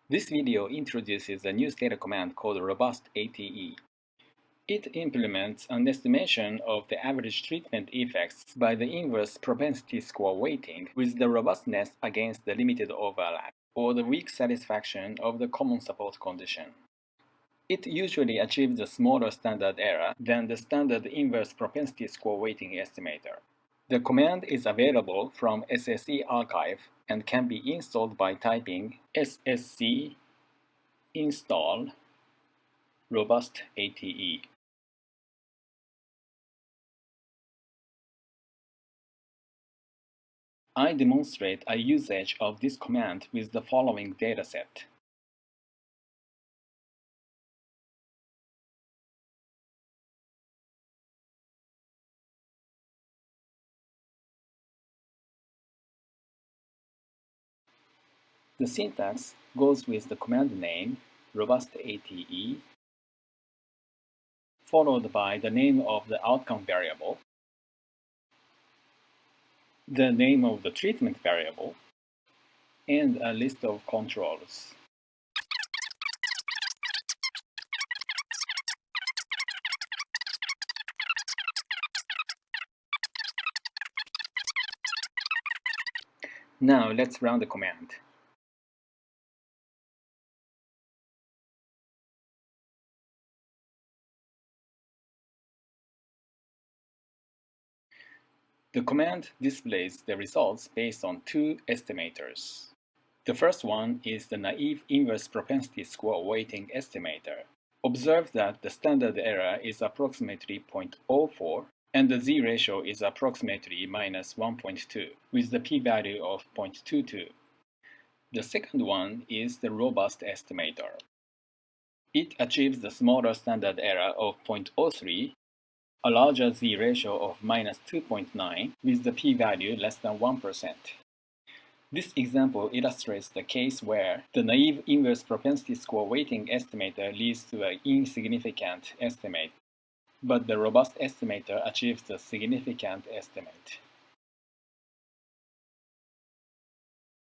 This video introduces a new Stata command called robustate. It implements an estimation of the average treatment effects by the inverse propensity score weighting with the robustness against the limited overlap, or the weak satisfaction of the common support condition. It usually achieves a smaller standard error than the standard inverse propensity score weighting estimator. The command is available from SSE archive and can be installed by typing ssc install robustate. I demonstrate a usage of this command with the following dataset. The syntax goes with the command name robustate, followed by the name of the outcome variable, the name of the treatment variable, and a list of controls. Now let's run the command. The command displays the results based on two estimators. The first one is the naive inverse propensity score weighting estimator. Observe that the standard error is approximately 0.04 and the z-ratio is approximately minus 1.2 with the p-value of 0.22. The second one is the robust estimator. It achieves the smaller standard error of 0.03, a larger z-ratio of minus 2.9 with the p-value less than 1%. This example illustrates the case where the naive inverse propensity score weighting estimator leads to an insignificant estimate, but the robust estimator achieves a significant estimate.